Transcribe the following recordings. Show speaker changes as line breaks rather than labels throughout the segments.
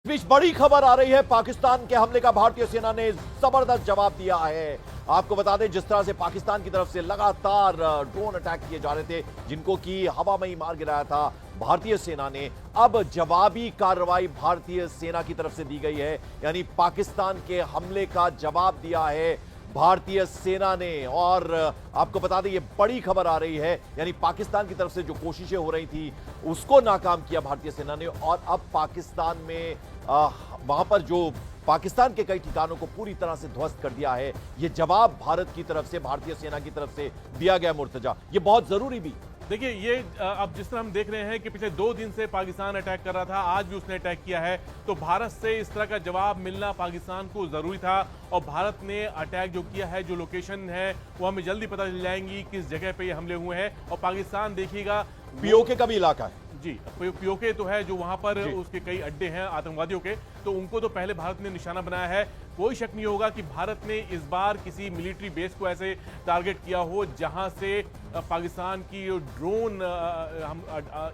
इस बीच बड़ी खबर आ रही है, पाकिस्तान के हमले का भारतीय सेना ने जबरदस्त जवाब दिया है। आपको बता दें, जिस तरह से पाकिस्तान की तरफ से लगातार ड्रोन अटैक किए जा रहे थे, जिनको कि हवा में ही मार गिराया था भारतीय सेना ने, अब जवाबी कार्रवाई भारतीय सेना की तरफ से दी गई है। यानी पाकिस्तान के हमले का जवाब दिया है भारतीय सेना ने। और आपको बता दें, ये बड़ी खबर आ रही है, यानी पाकिस्तान की तरफ से जो कोशिशें हो रही थी उसको नाकाम किया भारतीय सेना ने। और अब पाकिस्तान में वहां पर जो पाकिस्तान के कई ठिकानों को पूरी तरह से ध्वस्त कर दिया है। यह जवाब भारत की तरफ से, भारतीय सेना की तरफ से दिया गया मुर्तजा, ये बहुत जरूरी भी।
देखिए, ये अब जिस तरह हम देख रहे हैं कि पिछले 2 दिन से पाकिस्तान अटैक कर रहा था, आज भी उसने अटैक किया है, तो भारत से इस तरह का जवाब मिलना पाकिस्तान को जरूरी था। और भारत ने अटैक जो किया है, जो लोकेशन है वो हमें जल्दी पता चल जाएंगी किस जगह पे ये हमले हुए हैं। और पाकिस्तान देखिएगा,
पीओके का भी इलाका है
जी, पीओके तो है जो वहां पर उसके कई अड्डे हैं आतंकवादियों के, तो उनको तो पहले भारत ने निशाना बनाया है। कोई शक नहीं होगा कि भारत ने इस बार किसी मिलिट्री बेस को ऐसे टारगेट किया हो जहां से पाकिस्तान की ड्रोन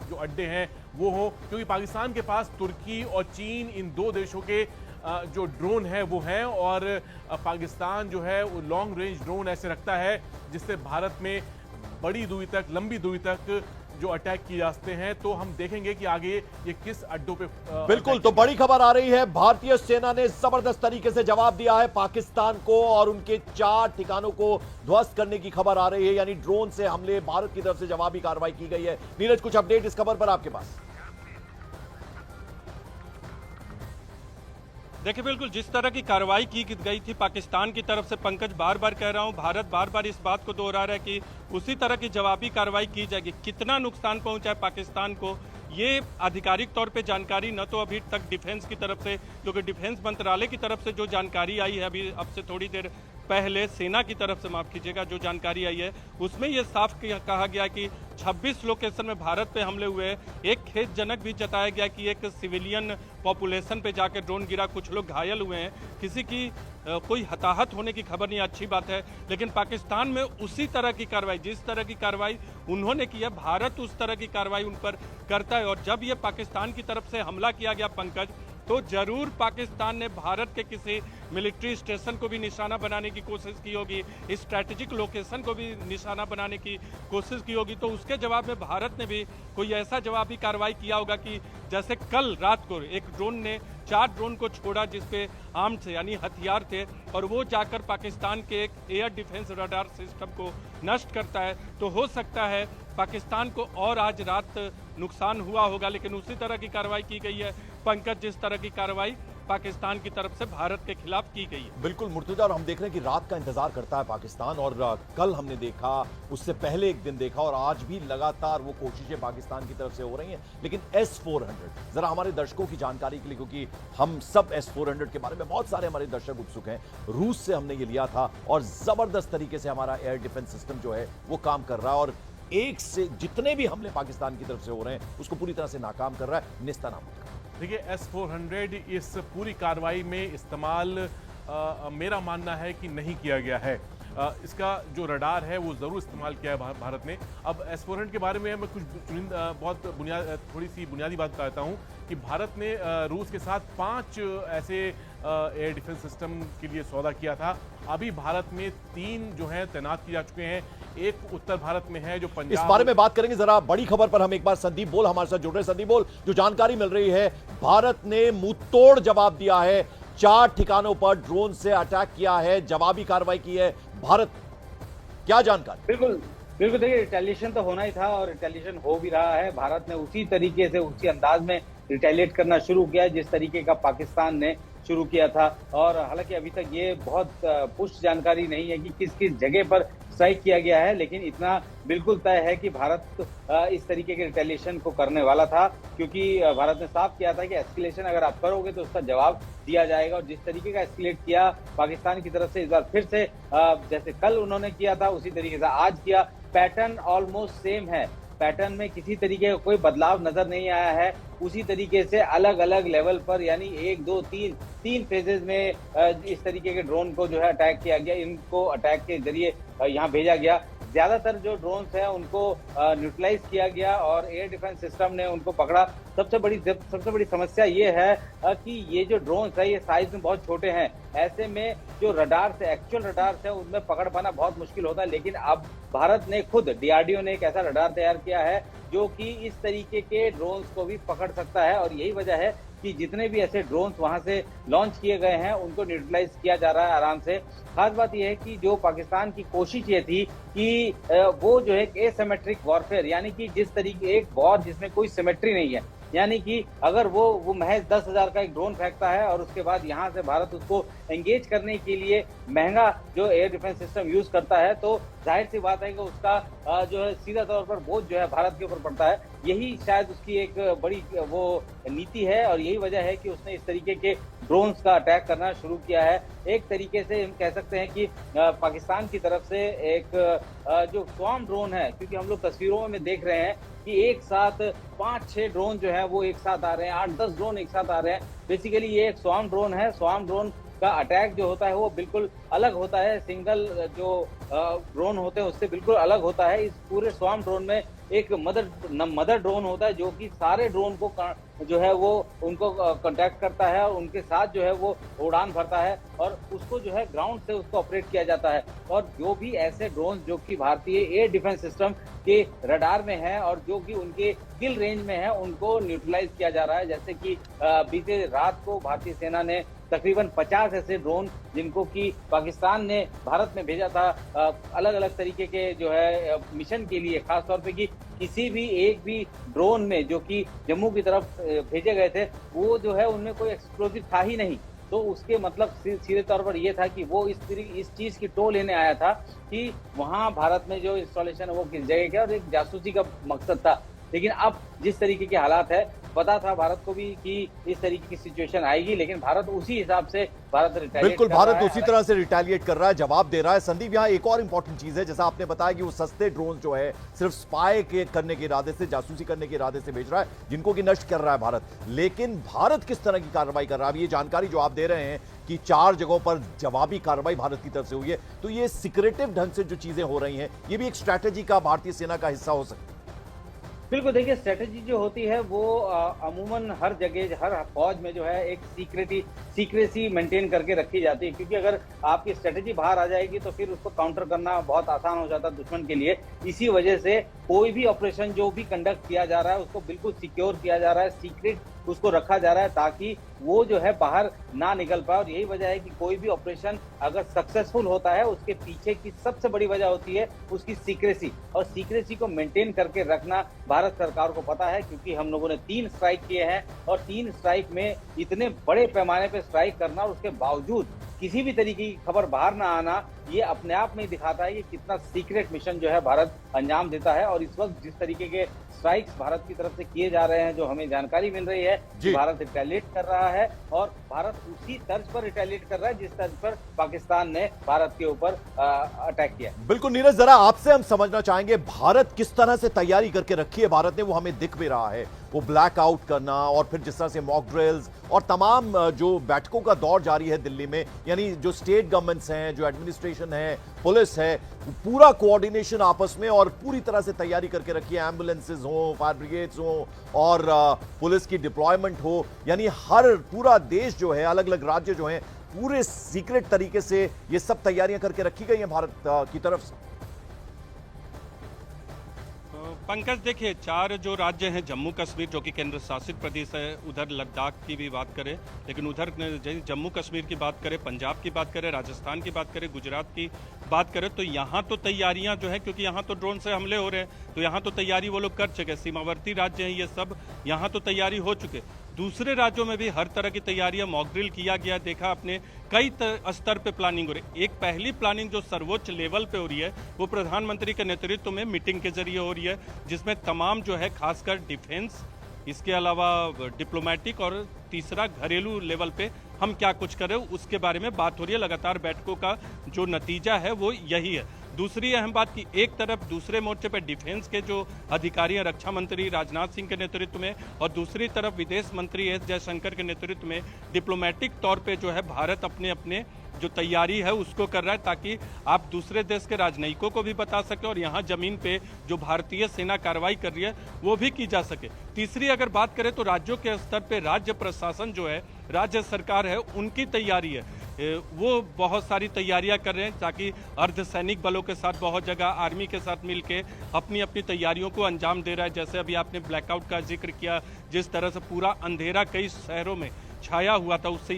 जो अड्डे हैं वो हो, क्योंकि पाकिस्तान के पास तुर्की और चीन, इन 2 देशों के जो ड्रोन है वो हैं। और पाकिस्तान जो है वो लॉन्ग रेंज ड्रोन ऐसे रखता है जिससे भारत में बड़ी दूरी तक, लंबी दूरी तक जो अटैक किए जाते हैं। तो हम देखेंगे कि आगे ये किस अड्डों पे
बिल्कुल। तो बड़ी खबर आ रही है, भारतीय सेना ने जबरदस्त तरीके से जवाब दिया है पाकिस्तान को और उनके 4 ठिकानों को ध्वस्त करने की खबर आ रही है। यानी ड्रोन से हमले, भारत की तरफ से जवाबी कार्रवाई की गई है। नीरज, कुछ अपडेट इस खबर पर आपके पास?
देखिए, बिल्कुल जिस तरह की कार्रवाई की गई थी पाकिस्तान की तरफ से, पंकज बार बार कह रहा हूं, भारत बार बार इस बात को दोहरा रहा है कि उसी तरह की जवाबी कार्रवाई की जाएगी। कितना नुकसान पहुंचा है पाकिस्तान को, ये आधिकारिक तौर पे जानकारी न तो अभी तक डिफेंस की तरफ से, क्योंकि डिफेंस मंत्रालय की तरफ से जो जानकारी आई है अभी अब से थोड़ी देर पहले, सेना की तरफ से माफ कीजिएगा, जो जानकारी आई है उसमें ये साफ कहा गया कि 26 लोकेशन में भारत पे हमले हुए हैं। एक खेदजनक भी जताया गया कि एक सिविलियन पॉपुलेशन पे जाकर ड्रोन गिरा, कुछ लोग घायल हुए हैं, किसी की कोई हताहत होने की खबर नहीं, अच्छी बात है। लेकिन पाकिस्तान में उसी तरह की कार्रवाई, जिस तरह की कार्रवाई उन्होंने की है, भारत उस तरह की कार्रवाई उन पर करता है। और जब ये पाकिस्तान की तरफ से हमला किया गया पंकज, तो जरूर पाकिस्तान ने भारत के किसी मिलिट्री स्टेशन को भी निशाना बनाने की कोशिश की होगी, स्ट्रैटेजिक लोकेशन को भी निशाना बनाने की कोशिश की होगी। तो उसके जवाब में भारत ने भी कोई ऐसा जवाबी कार्रवाई किया होगा कि जैसे कल रात को एक ड्रोन ने 4 ड्रोन को छोड़ा जिसपे आर्म थे, यानी हथियार थे, और वो जाकर पाकिस्तान के एक एयर डिफेंस रडार सिस्टम को नष्ट करता है। तो हो सकता है पाकिस्तान को और आज रात नुकसान हुआ होगा, लेकिन उसी तरह की कार्रवाई की गई है पंकज, जिस तरह की कार्रवाई पाकिस्तान की तरफ से भारत के खिलाफ की गई है।
बिल्कुल मुर्तजा, और हम देख रहे हैं कि रात का इंतजार करता है पाकिस्तान, और कल हमने देखा, उससे पहले एक दिन देखा, और आज भी लगातार वो कोशिशें पाकिस्तान की तरफ से हो रही हैं। लेकिन S-400, जरा हमारे दर्शकों की जानकारी के लिए, क्योंकि हम सब S-400 के बारे में, बहुत सारे हमारे दर्शक उत्सुक हैं, रूस से हमने ये लिया था और जबरदस्त तरीके से हमारा एयर डिफेंस सिस्टम जो है वो काम कर रहा है, और एक से जितने भी हमले पाकिस्तान की तरफ से हो रहे हैं उसको पूरी तरह से नाकाम कर रहा है, नेस्तनाबूद।
देखिए, S-400 इस पूरी कार्रवाई में इस्तेमाल मेरा मानना है कि नहीं किया गया है। इसका जो रडार है वो ज़रूर इस्तेमाल किया है भारत ने। अब S-400 के बारे में मैं कुछ थोड़ी सी बुनियादी बात बताता हूँ कि भारत ने रूस के साथ 5 ऐसे एयर डिफेंस सिस्टम के लिए सौदा किया था। अभी भारत में 3 जो हैं तैनात किए जा चुके हैं। एक उत्तर भारत में है जो पंजाब।
इस बारे में बात करेंगे जरा। बड़ी खबर पर हम एक बार संदीप बोल हमारे साथ जुड़ रहे हैं। संदीप बोल, जो जानकारी मिल रही है, भारत ने मुंहतोड़ जवाब दिया है, 4 ठिकानों पर ड्रोन से अटैक किया है, जवाबी कार्रवाई की है भारत, क्या जानकारी?
बिल्कुल बिल्कुल, देखिए रिटेलिएशन तो होना ही था और रिटेलिएशन हो भी रहा है। भारत ने उसी तरीके से, उसी अंदाज में रिटेलिएट करना शुरू किया जिस तरीके का पाकिस्तान ने शुरू किया था। और हालांकि अभी तक ये बहुत पुष्ट जानकारी नहीं है कि किस किस जगह पर स्ट्राइक किया गया है, लेकिन इतना बिल्कुल तय है कि भारत इस तरीके के रिटेलिएशन को करने वाला था, क्योंकि भारत ने साफ किया था कि एस्केलेशन अगर आप करोगे तो उसका जवाब दिया जाएगा। और जिस तरीके का एस्केलेट किया पाकिस्तान की तरफ से, इस बार फिर से जैसे कल उन्होंने किया था उसी तरीके से आज किया। पैटर्न ऑलमोस्ट सेम है, पैटर्न में किसी तरीके का कोई बदलाव नजर नहीं आया है। उसी तरीके से अलग अलग लेवल पर, यानी 1 2 3 फेजेस में इस तरीके के ड्रोन को जो है अटैक किया गया, इनको अटैक के जरिए यहाँ भेजा गया। ज्यादातर जो ड्रोन्स हैं उनको न्यूट्रलाइज किया गया और एयर डिफेंस सिस्टम ने उनको पकड़ा। सबसे बड़ी समस्या ये है कि ये जो ड्रोन्स है ये साइज में बहुत छोटे हैं, ऐसे में जो रडार से एक्चुअल रडार से उनमें पकड़ पाना बहुत मुश्किल होता है। लेकिन अब भारत ने खुद, डीआरडीओ ने एक ऐसा रडार तैयार किया है जो कि इस तरीके के ड्रोन्स को भी पकड़ सकता है, और यही वजह है कि जितने भी ऐसे ड्रोन्स वहां से लॉन्च किए गए हैं उनको न्यूट्रलाइज किया जा रहा है आराम से। खास बात यह है कि जो पाकिस्तान की कोशिश ये थी कि वो जो है एसिमेट्रिक वॉरफेयर, यानी कि जिस तरीके एक वॉर जिसमें कोई सिमेट्री नहीं है, यानी कि अगर वो महज 10,000 का एक ड्रोन फेंकता है और उसके बाद यहाँ से भारत उसको एंगेज करने के लिए महंगा जो एयर डिफेंस सिस्टम यूज करता है, तो जाहिर सी बात है कि उसका जो है सीधा तौर पर बोझ जो है भारत के ऊपर पड़ता है। यही शायद उसकी एक बड़ी वो नीति है और यही वजह है कि उसने इस तरीके के ड्रोन्स का अटैक करना शुरू किया है। एक तरीके से हम कह सकते हैं कि पाकिस्तान की तरफ से एक जो स्वार्म ड्रोन है, क्योंकि हम लोग तस्वीरों में देख रहे हैं कि एक साथ 5-6 ड्रोन जो है वो एक साथ आ रहे हैं, 8-10 ड्रोन एक साथ आ रहे हैं। बेसिकली ये एक स्वार्म ड्रोन है। स्वार्म ड्रोन का अटैक जो होता है वो बिल्कुल अलग होता है, सिंगल जो ड्रोन होते हैं उससे बिल्कुल अलग होता है। इस पूरे स्वार्म ड्रोन में एक मदर ड्रोन होता है जो कि सारे ड्रोन को जो है वो उनको कांटेक्ट करता है और उनके साथ जो है वो उड़ान भरता है और उसको जो है ग्राउंड से उसको ऑपरेट किया जाता है। और जो भी ऐसे ड्रोन जो कि भारतीय एयर डिफेंस सिस्टम के रडार में है और जो कि उनके किल रेंज में है, उनको न्यूट्रलाइज किया जा रहा है। जैसे कि बीते रात को भारतीय सेना ने तकरीबन 50 ऐसे ड्रोन जिनको कि पाकिस्तान ने भारत में भेजा था अलग अलग तरीके के जो है मिशन के लिए, खासतौर पे कि किसी भी एक भी ड्रोन में जो कि जम्मू की तरफ भेजे गए थे वो जो है उनमें कोई एक्सप्लोजिव था ही नहीं। तो उसके मतलब सीधे तौर पर ये था कि वो इस चीज की टो लेने आया था कि वहां भारत में जो इंस्टॉलेशन है वो किस जगह का, और एक जासूसी का मकसद था। लेकिन अब जिस तरीके के हालात है, पता था भारत को भी कि इस तरीके की सिचुएशन आएगी, लेकिन भारत उसी हिसाब से रिटेलिएट
बिल्कुल भारत उसी तरह से रिटेलिएट कर रहा है, जवाब दे रहा है। संदीप, यहाँ एक और इंपॉर्टेंट चीज है, जैसा आपने बताया कि वो सस्ते ड्रोन जो है सिर्फ स्पाई करने के इरादे से, जासूसी करने के इरादे से भेज रहा है, जिनको कि नष्ट कर रहा है भारत। लेकिन भारत किस तरह की कार्रवाई कर रहा है? ये जानकारी जो आप दे रहे हैं कि 4 जगहों पर जवाबी कार्रवाई भारत की तरफ से हुई है, तो ये सिक्रेटिव ढंग से जो चीजें हो रही हैं, ये भी एक स्ट्रैटेजी का भारतीय सेना का हिस्सा हो सकता है।
बिल्कुल, देखिए स्ट्रेटेजी जो होती है वो अमूमन हर जगह, हर फौज में जो है एक सीक्रेसी मेंटेन करके रखी जाती है, क्योंकि अगर आपकी स्ट्रेटेजी बाहर आ जाएगी तो फिर उसको काउंटर करना बहुत आसान हो जाता है दुश्मन के लिए। इसी वजह से कोई भी ऑपरेशन जो भी कंडक्ट किया जा रहा है उसको बिल्कुल सिक्योर किया जा रहा है, सीक्रेट उसको रखा जा रहा है ताकि वो जो है बाहर ना निकल पाए। और यही वजह है कि कोई भी ऑपरेशन अगर सक्सेसफुल होता है उसके पीछे की सबसे बड़ी वजह होती है उसकी सीक्रेसी, और सीक्रेसी को मेंटेन करके रखना भारत सरकार को पता है, क्योंकि हम लोगों ने 3 स्ट्राइक किए हैं और 3 स्ट्राइक में इतने बड़े पैमाने पे स्ट्राइक करना और उसके बावजूद किसी भी तरीके की खबर बाहर ना आना, ये अपने आप में दिखाता है कि कितना सीक्रेट मिशन जो है भारत अंजाम देता है। और इस वक्त जिस तरीके के स्ट्राइक्स भारत की तरफ से किए जा रहे हैं, जो हमें जानकारी मिल रही है कि भारत रिटेलिएट कर रहा है, और भारत उसी तर्ज पर रिटेलिएट कर रहा है जिस तर्ज पर पाकिस्तान ने भारत के ऊपर अटैक किया।
बिल्कुल नीरज, जरा आपसे हम समझना चाहेंगे भारत किस तरह से तैयारी करके रखी है भारत ने, वो हमें दिख भी रहा है। वो ब्लैक आउट करना और फिर जिस तरह से मॉक ड्रिल्स और तमाम जो बैठकों का दौर जारी है दिल्ली में, यानी जो स्टेट गवर्नमेंट्स हैं, जो एडमिनिस्ट्रेशन है, पुलिस है, पूरा कोऑर्डिनेशन आपस में और पूरी तरह से तैयारी करके रखी है। एम्बुलेंसेज हो, फायर ब्रिगेड्स हो और पुलिस की डिप्लॉयमेंट हो, यानी हर पूरा देश जो है, अलग अलग राज्य जो हैं, पूरे सीक्रेट तरीके से ये सब तैयारियां करके रखी गई हैं भारत की तरफ से।
पंकज, देखिए 4 जो राज्य हैं, जम्मू कश्मीर जो कि केंद्र शासित प्रदेश है, उधर लद्दाख की भी बात करें, लेकिन उधर जम्मू कश्मीर की बात करें, पंजाब की बात करें, राजस्थान की बात करें, गुजरात की बात करें, तो यहाँ तो तैयारियां जो है, क्योंकि यहाँ तो ड्रोन से हमले हो रहे हैं, तो यहाँ तो तैयारी वो लोग कर चुके। सीमावर्ती राज्य हैं ये सब, यहाँ तो तैयारी हो चुके। दूसरे राज्यों में भी हर तरह की तैयारियां, मॉक ड्रिल किया गया, देखा आपने, कई स्तर पे प्लानिंग हो रही है। एक पहली प्लानिंग जो सर्वोच्च लेवल पे हो रही है वो प्रधानमंत्री के नेतृत्व में मीटिंग के जरिए हो रही है, जिसमें तमाम जो है खासकर डिफेंस, इसके अलावा डिप्लोमेटिक और तीसरा घरेलू लेवल पे हम क्या कुछ करें उसके बारे में बात हो रही है। लगातार बैठकों का जो नतीजा है वो यही है। दूसरी अहम बात कि एक तरफ दूसरे मोर्चे पर डिफेंस के जो अधिकारी हैं, रक्षा मंत्री राजनाथ सिंह के नेतृत्व में, और दूसरी तरफ विदेश मंत्री एस जयशंकर के नेतृत्व में डिप्लोमेटिक तौर पे जो है भारत अपने अपने जो तैयारी है उसको कर रहा है, ताकि आप दूसरे देश के राजनयिकों को भी बता सके और यहाँ जमीन पे जो भारतीय सेना कार्रवाई कर रही है वो भी की जा सके। तीसरी अगर बात करें तो राज्यों के स्तर पे राज्य प्रशासन जो है, राज्य सरकार है, उनकी तैयारी है, वो बहुत सारी तैयारियां कर रहे हैं ताकि अर्धसैनिक बलों के साथ बहुत जगह आर्मी के साथ मिलके अपनी अपनी तैयारियों को अंजाम दे रहा है। जैसे अभी आपने ब्लैकआउट का जिक्र किया, जिस तरह से पूरा अंधेरा कई शहरों में छाया हुआ था, उससे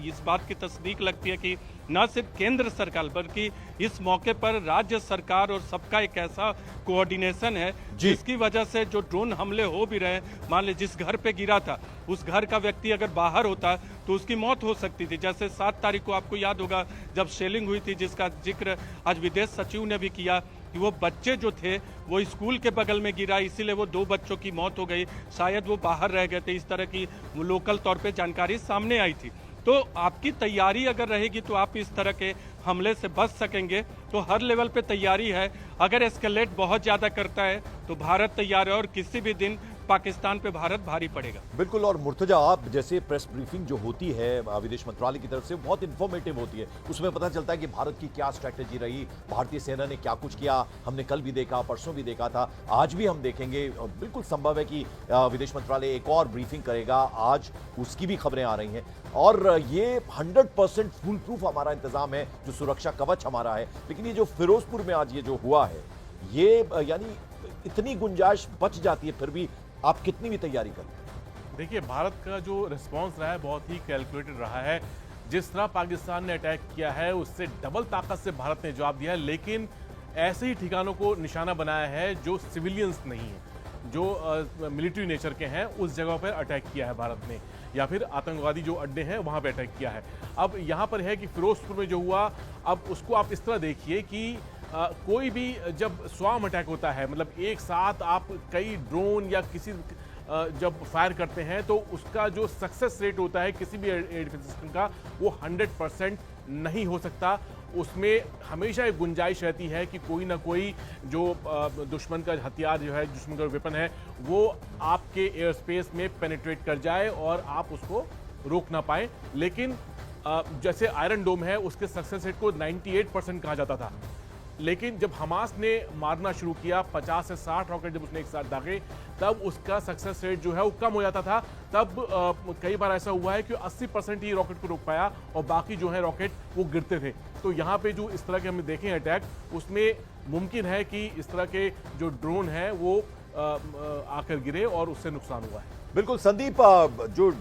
इस बात की तस्दीक लगती है कि न सिर्फ केंद्र सरकार बल्कि इस मौके पर राज्य सरकार और सबका एक ऐसा कोऑर्डिनेशन है जिसकी वजह से जो ड्रोन हमले हो भी रहे हैं, मान लीजिए जिस घर पे गिरा था उस घर का व्यक्ति अगर बाहर होता तो उसकी मौत हो सकती थी। जैसे 7 तारीख को आपको याद होगा जब शेलिंग हुई थी, जिसका जिक्र आज विदेश सचिव ने भी किया कि वो बच्चे जो थे वो स्कूल के बगल में गिरा, इसीलिए वो 2 बच्चों की मौत हो गई, शायद वो बाहर रह गए थे। इस तरह की लोकल तौर पे जानकारी सामने आई थी। तो आपकी तैयारी अगर रहेगी तो आप इस तरह के हमले से बच सकेंगे। तो हर लेवल पे तैयारी है। अगर एस्केलेट बहुत ज़्यादा करता है तो भारत तैयार है और किसी भी दिन पाकिस्तान पे भारत भारी पड़ेगा।
बिल्कुल। और मुर्तजा, आप जैसे प्रेस ब्रीफिंग जो होती है विदेश मंत्रालय की तरफ से बहुत इंफॉर्मेटिव होती है, उसमें पता चलता है कि भारत की क्या स्ट्रैटेजी रही, भारतीय सेना ने क्या कुछ किया। हमने कल भी देखा, परसों भी देखा था, आज भी हम देखेंगे। बिल्कुल संभव है कि विदेश मंत्रालय एक और ब्रीफिंग करेगा, आज उसकी भी खबरें आ रही हैं। और ये 100% फुल प्रूफ हमारा इंतजाम है, जो सुरक्षा कवच हमारा है। लेकिन ये जो फिरोजपुर में आज ये जो हुआ है, ये यानी इतनी गुंजाइश बच जाती है, फिर भी आप कितनी भी तैयारी करें।
देखिए, भारत का जो रिस्पांस रहा है बहुत ही कैलकुलेटेड रहा है। जिस तरह पाकिस्तान ने अटैक किया है उससे डबल ताकत से भारत ने जवाब दिया है, लेकिन ऐसे ही ठिकानों को निशाना बनाया है जो सिविलियंस नहीं है, जो मिलिट्री नेचर के हैं, उस जगह पर अटैक किया है भारत ने, या फिर आतंकवादी जो अड्डे हैं वहाँ पे अटैक किया है। अब यहाँ पर है कि फिरोजपुर में जो हुआ, अब उसको आप इस तरह देखिए कि कोई भी जब स्वार्म अटैक होता है, मतलब एक साथ आप कई ड्रोन या किसी जब फायर करते हैं तो उसका जो सक्सेस रेट होता है किसी भी एयर डिफेंस सिस्टम का, वो 100% नहीं हो सकता। उसमें हमेशा एक गुंजाइश रहती है कि कोई ना कोई जो दुश्मन का हथियार जो है, दुश्मन का वेपन है, वो आपके एयर स्पेस में पेनिट्रेट कर जाए और आप उसको रोक ना पाए। लेकिन जैसे आयरन डोम है, उसके सक्सेस रेट को 98% कहा जाता था, लेकिन जब हमास ने मारना शुरू किया, 50 से 60 रॉकेट जब उसने एक साथ दागे, तब उसका सक्सेस रेट जो है वो कम हो जाता था। तब कई बार ऐसा हुआ है कि 80% ही रॉकेट को रोक पाया और बाकी जो है रॉकेट वो गिरते थे। तो यहाँ पे जो इस तरह के हमने देखे अटैक, उसमें मुमकिन है कि इस तरह के जो ड्रोन है वो आकर गिरे और उससे नुकसान हुआ है।
बिल्कुल संदीप, जो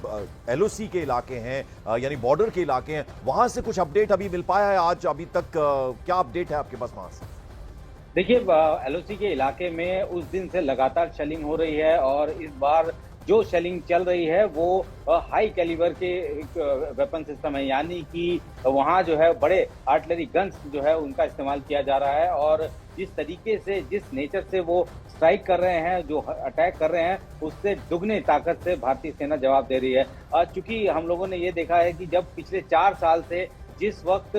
एलओसी के इलाके हैं यानी बॉर्डर के इलाके हैं, वहां से कुछ अपडेट अभी मिल पाया है आज अभी तक? क्या अपडेट है आपके पास वहां से?
देखिए, एलओसी के इलाके में उस दिन से लगातार शेलिंग हो रही है और इस बार जो शेलिंग चल रही है वो हाई कैलिबर के वेपन सिस्टम है, यानी कि वहाँ जो है बड़े आर्टिलरी गन्स जो है उनका इस्तेमाल किया जा रहा है। और जिस तरीके से, जिस नेचर से वो स्ट्राइक कर रहे हैं, जो अटैक कर रहे हैं, उससे दुगने ताकत से भारतीय सेना जवाब दे रही है। चूंकि हम लोगों ने ये देखा है कि जब पिछले 4 साल से जिस वक्त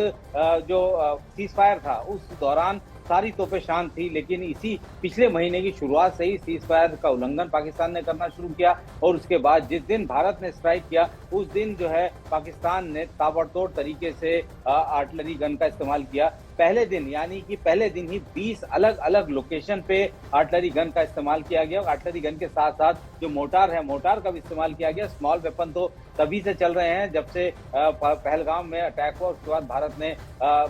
जो सीज फायर था उस दौरान सारी तोपें शांत थी, लेकिन इसी पिछले महीने की शुरुआत से ही सीज फायर का उल्लंघन पाकिस्तान ने करना शुरू किया। और उसके बाद जिस दिन भारत ने स्ट्राइक किया उस दिन जो है पाकिस्तान ने ताबड़तोड़ तरीके से आर्टिलरी गन का इस्तेमाल किया। पहले दिन, यानी कि पहले दिन ही 20 अलग अलग लोकेशन पे आर्टिलरी गन का इस्तेमाल किया गया। आर्टिलरी गन के साथ साथ जो मोटार है, मोटार का भी इस्तेमाल किया गया। स्मॉल वेपन तो तभी से चल रहे हैं जब से पहलगाम में अटैक हुआ, उसके बाद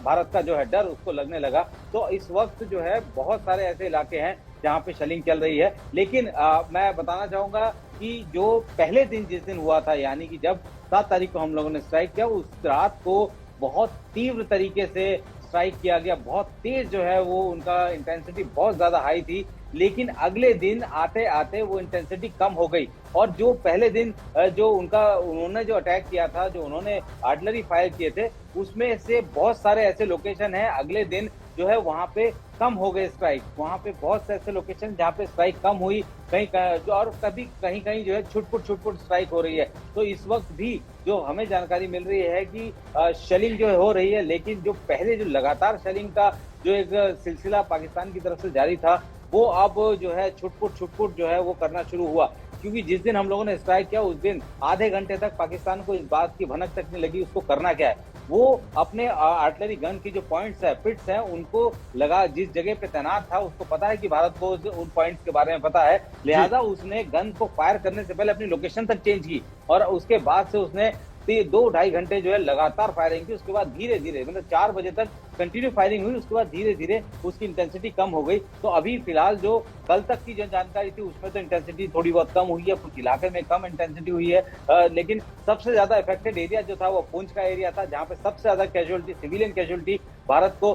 भारत का जो है डर उसको लगने लगा। तो इस वक्त जो है बहुत सारे ऐसे इलाके हैं जहाँ पे शेलिंग चल रही है। लेकिन मैं बताना चाहूंगा कि जो पहले दिन जिस दिन हुआ था, यानी कि जब 7 तारीख को हम लोगों ने स्ट्राइक किया, उस रात को बहुत तीव्र तरीके से स्ट्राइक किया गया। बहुत तेज जो है वो उनका इंटेंसिटी बहुत ज्यादा हाई थी, लेकिन अगले दिन आते आते वो इंटेंसिटी कम हो गई। और जो पहले दिन जो उन्होंने जो अटैक किया था, जो उन्होंने आर्टिलरी फायर किए थे, उसमें से बहुत सारे ऐसे लोकेशन हैं अगले दिन जो है वहां पे कम हो गए स्ट्राइक। वहां पे बहुत से ऐसे लोकेशन जहाँ पे स्ट्राइक कम हुई, कहीं और कभी कहीं कहीं जो है छुटपुट स्ट्राइक हो रही है। तो इस वक्त भी जो हमें जानकारी मिल रही है कि शेलिंग जो हो रही है, लेकिन जो पहले जो लगातार शेलिंग का जो एक सिलसिला पाकिस्तान की तरफ से जारी था, वो अब जो है छुटपुट जो है वो करना शुरू हुआ। क्योंकि जिस दिन हम लोगों ने स्ट्राइक किया उस दिन आधे घंटे तक पाकिस्तान को इस बात की भनक तक नहीं लगी उसको करना क्या है। वो अपने आर्टिलरी गन की जो पॉइंट्स है, पिट्स है, उनको लगा, जिस जगह पे तैनात था उसको पता है कि भारत को उन पॉइंट्स के बारे में पता है, लिहाजा उसने गन को फायर करने से पहले अपनी लोकेशन तक चेंज की और उसके बाद से उसने 2-2.5 घंटे जो है लगातार फायरिंग की। उसके बाद धीरे धीरे मतलब 4 बजे तक कंटिन्यू फायरिंग हुई, उसके बाद धीरे धीरे उसकी इंटेंसिटी कम हो गई। तो अभी फिलहाल जो कल तक की जो जानकारी थी उसमें तो इंटेंसिटी थोड़ी बहुत कम हुई है, कुछ इलाके में कम इंटेंसिटी हुई है, लेकिन सबसे ज्यादा इफेक्टेड एरिया जो था वो पुंछ का एरिया था, जहां पे सबसे ज्यादा कैजुअलिटी, सिविलियन कैजुअलिटी भारत को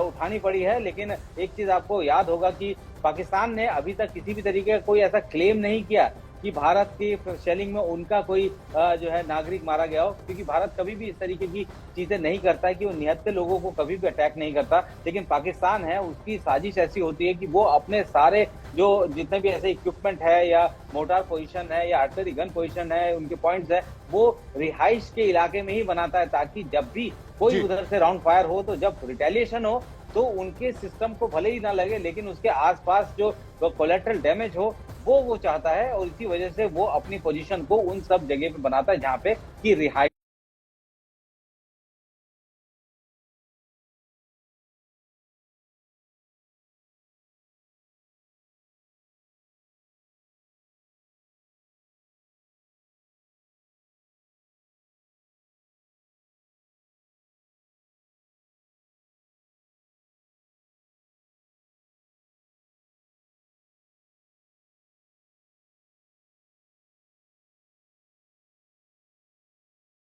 उठानी पड़ी है। लेकिन एक चीज आपको याद होगा कि पाकिस्तान ने अभी तक किसी भी तरीके का कोई ऐसा क्लेम नहीं किया कि भारत की शेलिंग में उनका कोई जो है नागरिक मारा गया हो, क्योंकि भारत कभी भी इस तरीके की चीजें नहीं करता है कि वो निहत्थे लोगों को कभी भी अटैक नहीं करता। लेकिन पाकिस्तान है, उसकी साजिश ऐसी होती है कि वो अपने सारे जो जितने भी ऐसे इक्विपमेंट है या मोटार पोजीशन है या आर्टिलरी गन पोजीशन है, उनके पॉइंट्स है, वो रिहाइश के इलाके में ही बनाता है, ताकि जब भी कोई उधर से राउंड फायर हो तो जब रिटेलिएशन हो तो उनके सिस्टम को भले ही ना लगे लेकिन उसके आसपास जो कोलेटरल डैमेज हो वो चाहता है। और इसी वजह से वो अपनी पोजीशन को उन सब जगह पे बनाता है जहां पे कि रिहाइश